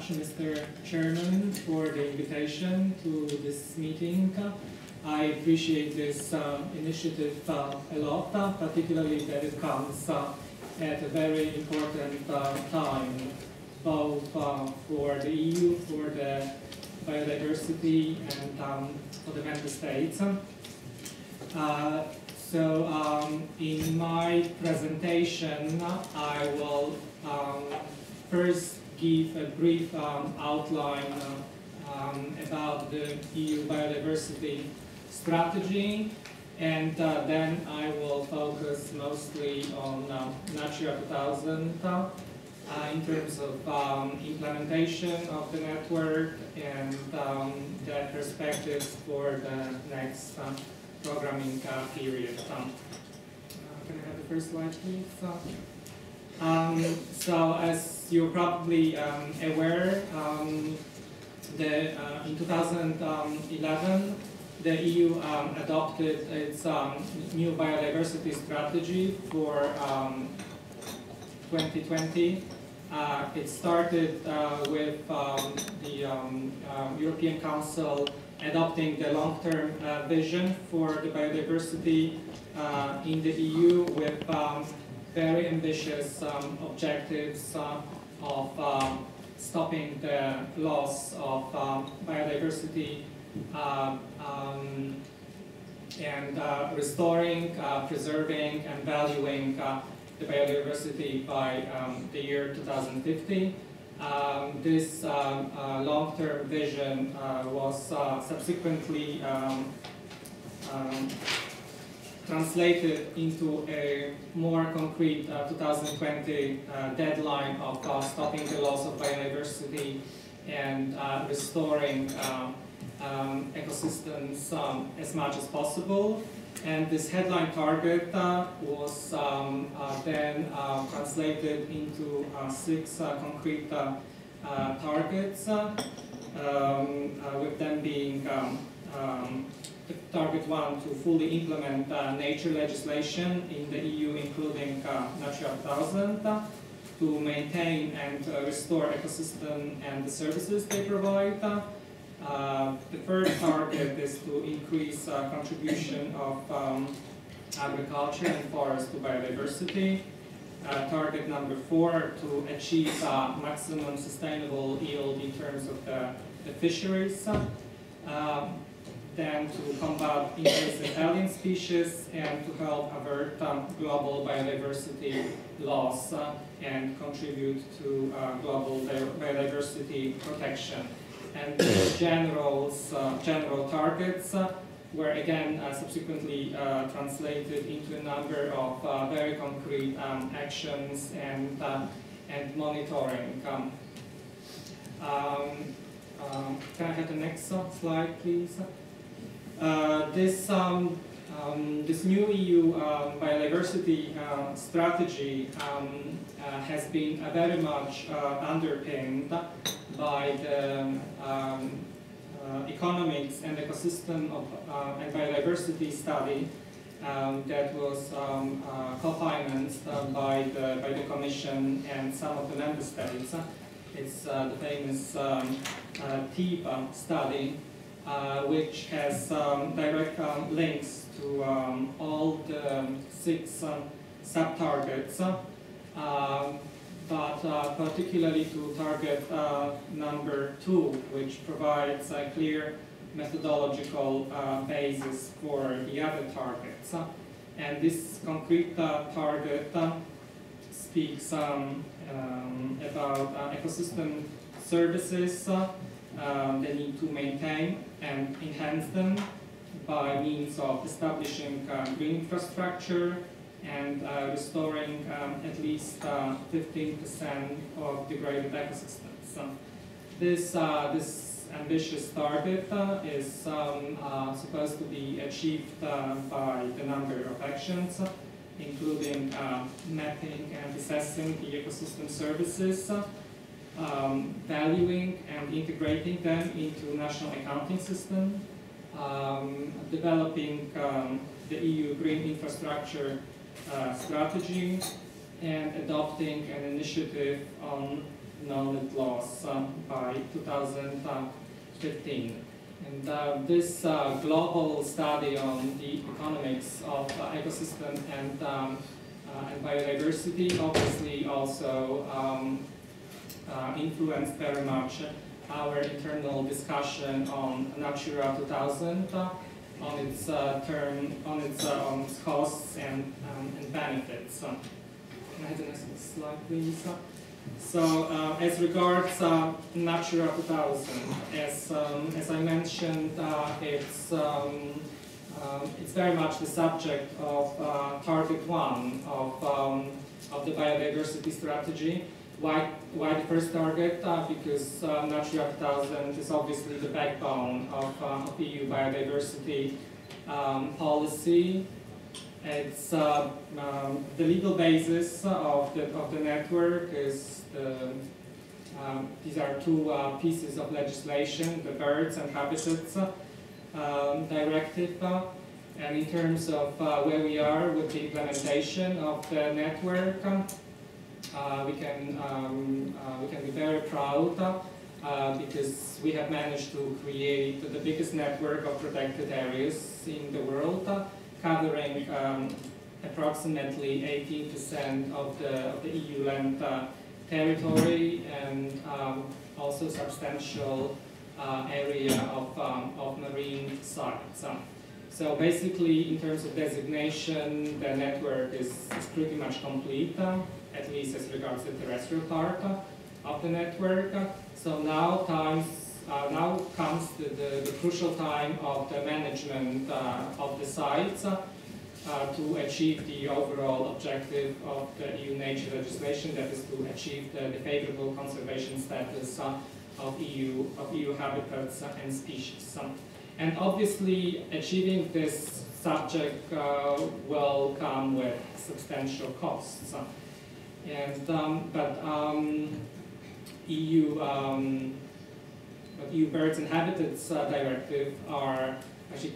much, Mr. Chairman, for the invitation to this meeting. I appreciate this initiative a lot, particularly that it comes at a very important time, both for the EU, for the biodiversity, and for the member states. In my presentation, I will first give a brief outline about the EU biodiversity strategy, and then I will focus mostly on Natura 2000 in terms of implementation of the network and the perspectives for the next programming period. Can I have the first slide, please? So, as you're probably aware, in 2011, the EU adopted its new biodiversity strategy for 2020. It started with the European Council adopting the long-term vision for the biodiversity in the EU with very ambitious objectives of stopping the loss of biodiversity and restoring, preserving, and valuing the biodiversity by the year 2050. This long-term vision was subsequently translated into a more concrete 2020 deadline of stopping the loss of biodiversity and restoring ecosystems as much as possible. And this headline target was then translated into 6 concrete targets, with them being Target 1 to fully implement nature legislation in the EU, including Natura 2000, to maintain and restore ecosystem and the services they provide. The first target is to increase contribution of agriculture and forest to biodiversity. Target number 4, to achieve maximum sustainable yield in terms of the fisheries. Then to combat invasive alien species and to help avert global biodiversity loss and contribute to global biodiversity protection. And general targets were again subsequently translated into a number of very concrete actions and monitoring. Can I have the next slide, please? This new EU biodiversity strategy has been very much underpinned by the economics and ecosystem and biodiversity study that was co-financed by the Commission and some of the member states. It's the famous TIPA study, which has direct links to all the 6 sub-targets, but particularly to target number 2, which provides a clear methodological basis for the other targets. And this concrete target speaks about ecosystem services. They need to maintain and enhance them by means of establishing green infrastructure and restoring at least 15% of degraded ecosystems. This ambitious target is supposed to be achieved by the number of actions, including mapping and assessing the ecosystem services, valuing and integrating them into national accounting system, developing the EU green infrastructure strategy, and adopting an initiative on knowledge loss by 2015. And this global study on the economics of ecosystem and biodiversity obviously also influenced very much our internal discussion on Natura 2000, on its costs and benefits. Can I have the next slide, please? So, as regards Natura 2000, as I mentioned, it's very much the subject of Target 1 of the biodiversity strategy. Why the first target? Because Natura 2000 is obviously the backbone of EU biodiversity policy. It's the legal basis of the network is these are two pieces of legislation: the Birds and Habitats Directive, and in terms of where we are with the implementation of the network, we can be very proud because we have managed to create the biggest network of protected areas in the world, covering approximately 18% of the EU land territory, and also substantial area of marine sites. So basically, in terms of designation, the network is pretty much complete, at least as regards the terrestrial part of the network. So now comes the crucial time of the management of the sites to achieve the overall objective of the EU nature legislation, that is to achieve the favorable conservation status of EU habitats and species. And obviously, achieving this subject will come with substantial costs. And EU Birds and Habitats Directive are actually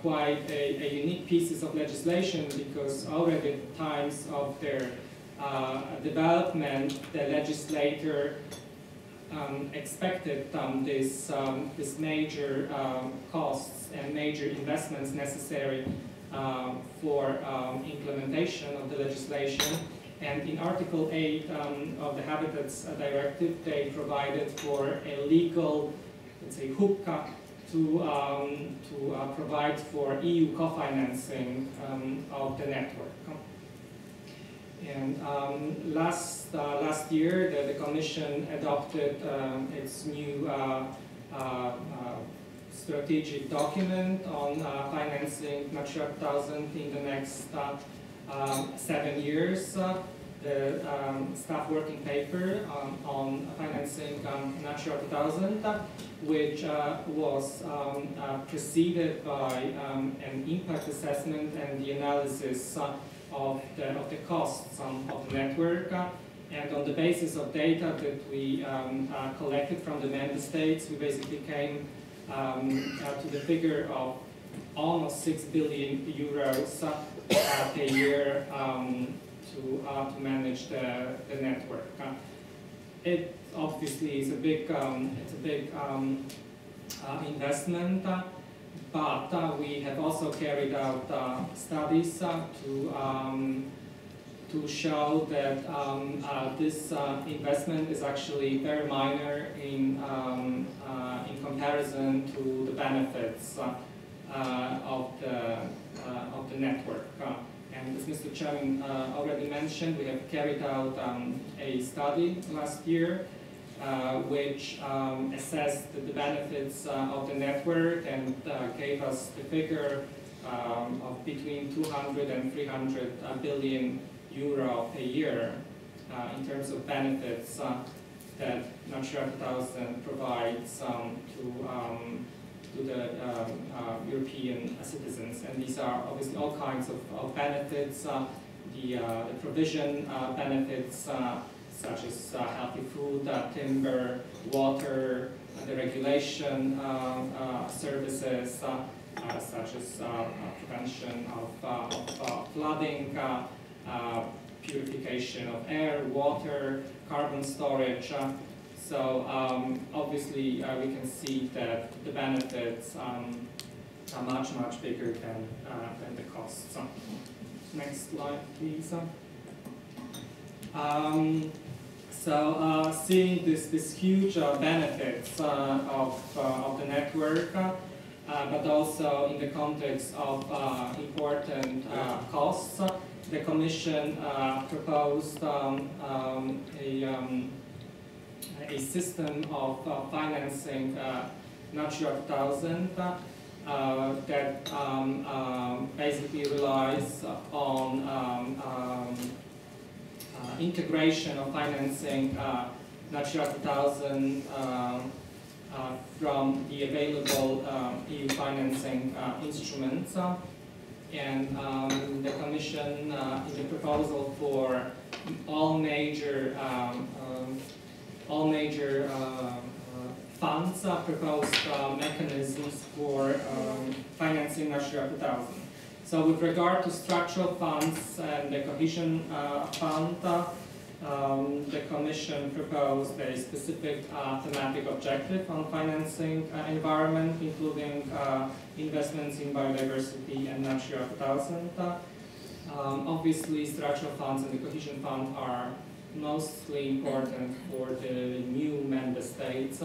quite a unique pieces of legislation, because already at the times of their development, the legislator expected this major costs and major investments necessary for implementation of the legislation. And in Article 8 of the Habitats Directive, they provided for a legal, let's say, hook to provide for EU co-financing of the network. And last year, the Commission adopted its new strategic document on financing Natura 2000 in the next 7 years. The staff working paper on financing Natura 2000, which was preceded by an impact assessment and the analysis of the costs of the network. And on the basis of data that we collected from the member states, we basically came to the figure of almost 6 billion euros per year to manage the network. It obviously is a big investment, but we have also carried out studies to show that this investment is actually very minor in comparison to the benefits of the network. And as Mr. Chairman already mentioned, we have carried out a study last year which assessed the benefits of the network and gave us the figure of between 200 and 300 billion euro a year in terms of benefits that Natura 2000 provides to the European citizens. And these are obviously all kinds of benefits, the provision benefits such as healthy food, timber, water, the regulation services such as prevention of flooding, purification of air, water, carbon storage. So obviously we can see that the benefits are much bigger than the costs. Next slide, please. Seeing this huge benefits of the network, but also in the context of important costs, the Commission proposed a system of financing Natura 2000 that basically relies on integration of financing Natura 2000 from the available EU financing instruments. And the Commission, in the proposal for all major funds, proposed mechanisms for financing Natura 2000. So with regard to structural funds and the cohesion fund, the Commission proposed a specific thematic objective on financing environment, including investments in biodiversity and Natura 2000. Obviously, structural funds and the cohesion fund are mostly important for the new member states,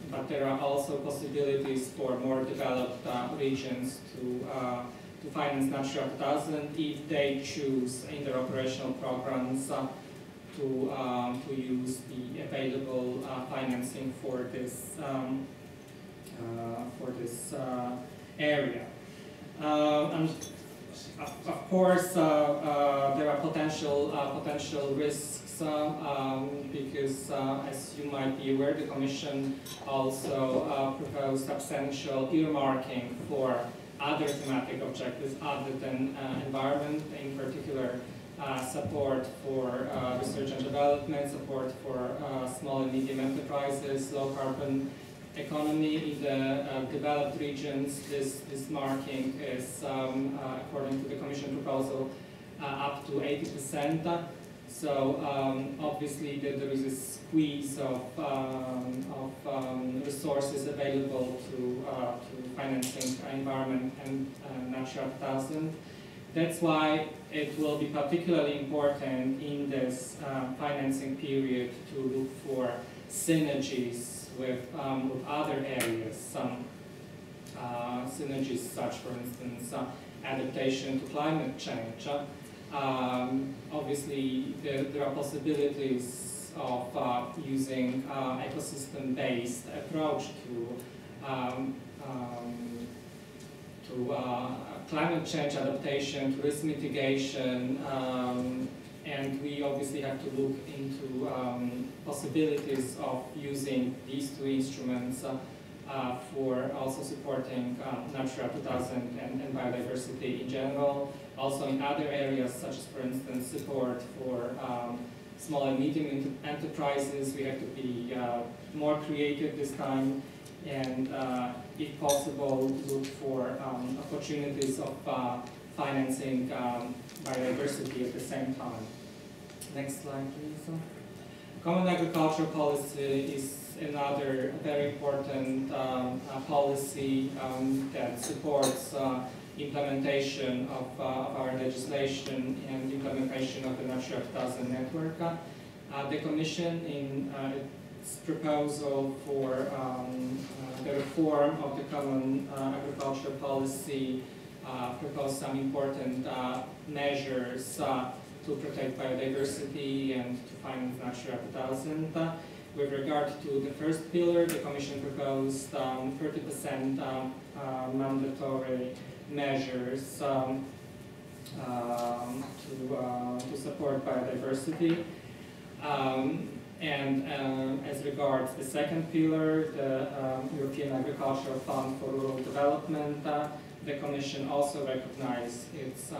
but there are also possibilities for more developed regions to finance Natura 2000 if they choose in their operational programs to use the available financing for this area. And of course, there are potential risks because, as you might be aware, the Commission also proposed substantial earmarking for other thematic objectives other than environment, in particular support for research and development, support for small and medium enterprises, low carbon economy. In the developed regions, this marking is, according to the Commission proposal, up to 80%. So obviously there is a squeeze of resources available to financing environment and Natura 2000. That's why it will be particularly important in this financing period to look for synergies with other areas. Some synergies such, for instance, adaptation to climate change. Obviously, there are possibilities of using ecosystem-based approach to climate change adaptation, to risk mitigation, and we obviously have to look into possibilities of using these two instruments for also supporting Natura 2000 and biodiversity in general. Also in other areas, such as, for instance, support for small and medium enterprises, we have to be more creative this time, and if possible, look for opportunities of financing biodiversity at the same time. Next slide, please. Common agricultural policy is another very important policy that supports implementation of our legislation and implementation of the Natura 2000 network. The Commission, in its proposal for the reform of the common agricultural policy, proposed some important measures to protect biodiversity and to finance Natura 2000. With regard to the first pillar, the Commission proposed 30% mandatory measures to support biodiversity. As regards the second pillar, the European Agricultural Fund for Rural Development, the Commission also recognized its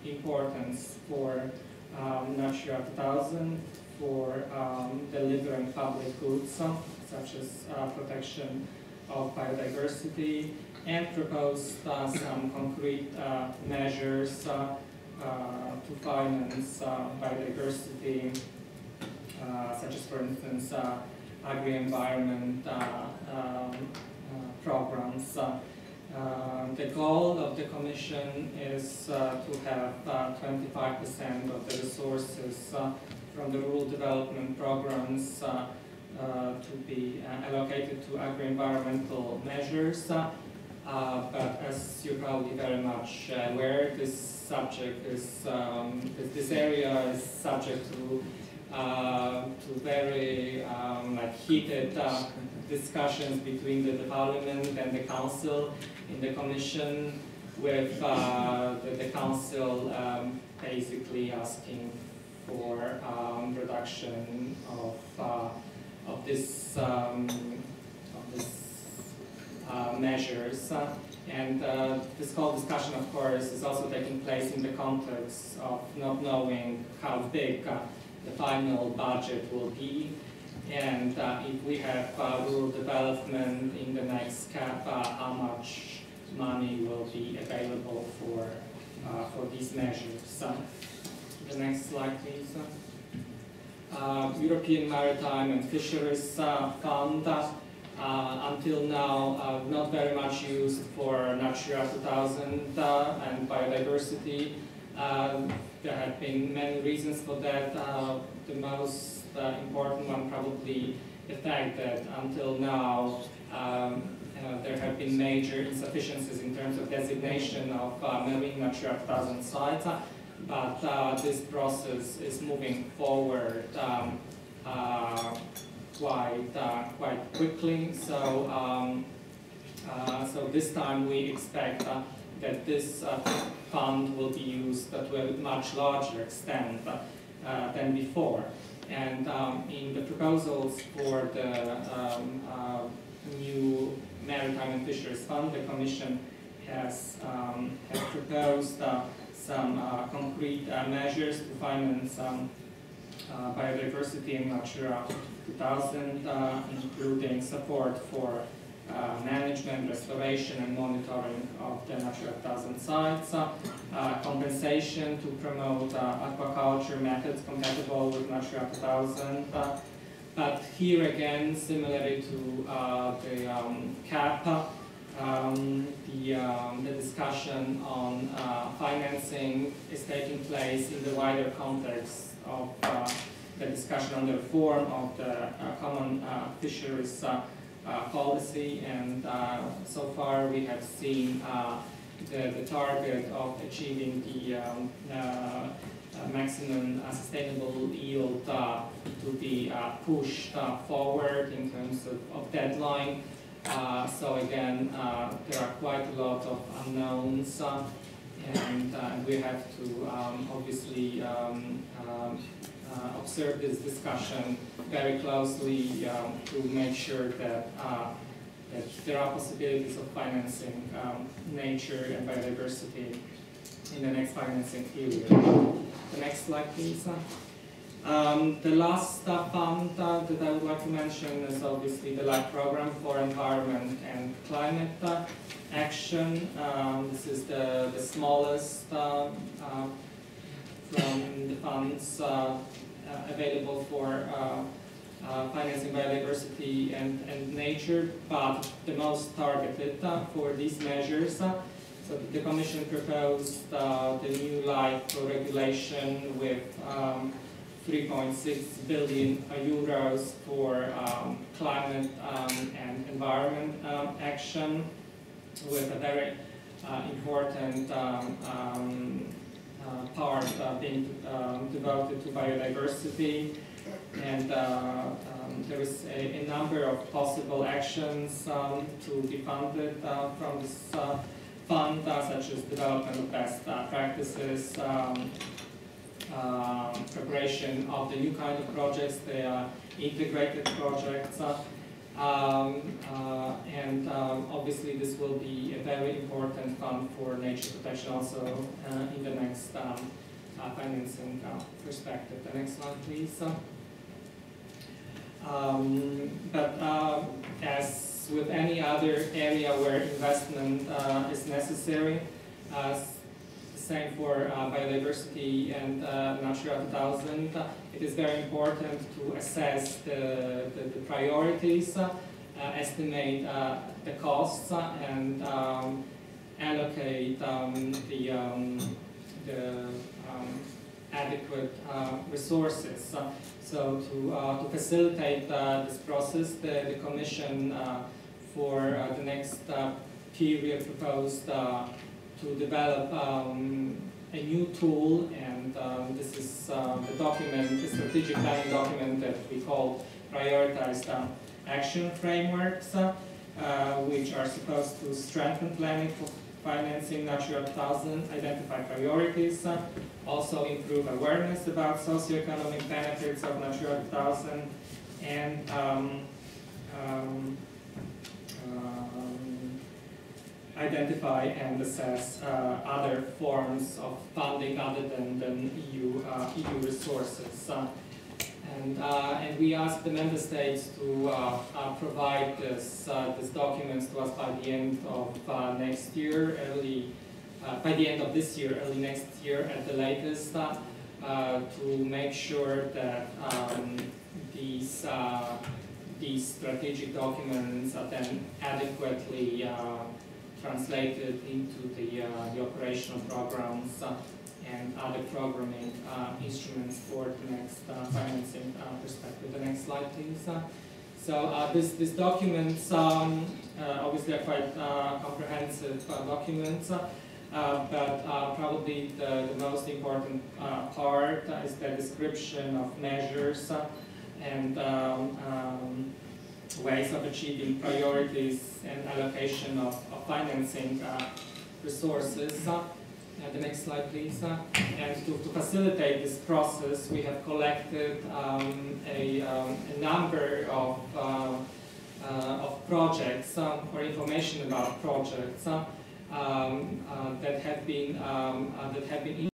importance for Natura 2000, for delivering public goods, such as protection of biodiversity, and proposed some concrete measures finance biodiversity, such as, for instance, agri-environment programs. The goal of the Commission is to have 25% of the resources from the rural development programs to be allocated to agri-environmental measures. But as you're probably very much aware, this subject is, this area is subject to very heated discussions between the Parliament and the Council in the Commission, with the Council basically asking for reduction of this measures. And this whole discussion, of course, is also taking place in the context of not knowing how big the final budget will be, and if we have rural development in the next CAP, how much money will be available for these measures. The next slide, please. European Maritime and Fisheries Fund, until now not very much used for Natura 2000 and biodiversity. There have been many reasons for that. The most important one probably the fact that until now there have been major insufficiencies in terms of designation of marine Natura 2000 sites, but this process is moving forward quite quickly. So so this time we expect that this fund will be used to a much larger extent than before. And in the proposals for the new Maritime and Fisheries Fund, the Commission has proposed some concrete measures to finance biodiversity in Natura 2000, including support for management, restoration and monitoring of the Natura 2000 sites, compensation to promote aquaculture methods compatible with Natura 2000. But here again, similarly to the CAP, the discussion on financing is taking place in the wider context of the discussion on the reform of the common fisheries policy, and so far we have seen the target of achieving the maximum sustainable yield to be pushed forward in terms of deadline. So again, there are quite a lot of unknowns, and we have to obviously observe this discussion very closely to make sure that there are possibilities of financing nature and biodiversity in the next financing period. The next slide, please. The last fund that I would like to mention is obviously the LIFE program for environment and climate action. This is the smallest from the funds available for financing biodiversity and nature, but the most targeted for these measures. So the Commission proposed the new LIFE regulation with 3.6 billion euros for climate and environment action, with a very important part being devoted to biodiversity. And there is a number of possible actions to be funded from this fund, such as development of best practices, preparation of the new kind of projects, they are integrated projects, and obviously this will be a very important fund for nature protection also in the next financing perspective. The next slide, please. But as with any other area where investment is necessary, same for biodiversity and Natura 2000. It is very important to assess the priorities, estimate the costs, and allocate the adequate resources. So to facilitate this process, the Commission for the next period proposed to develop a new tool, and this is the document, the strategic planning document that we call prioritized action frameworks, which are supposed to strengthen planning for financing Natura 2000, identify priorities, also improve awareness about socioeconomic benefits of Natura 2000, and identify and assess other forms of funding other than EU resources. And we asked the member states to provide this documents to us by the end of next year, by the end of this year, early next year at the latest, to make sure that these strategic documents are then adequately translated into the operational programs and other programming instruments for the next financing perspective. The next slide, please. So this documents obviously are quite comprehensive documents, but probably the most important part is the description of measures and ways of achieving priorities and allocation of financing resources. The next slide, please. And to facilitate this process, we have collected a number of projects or information about projects that have been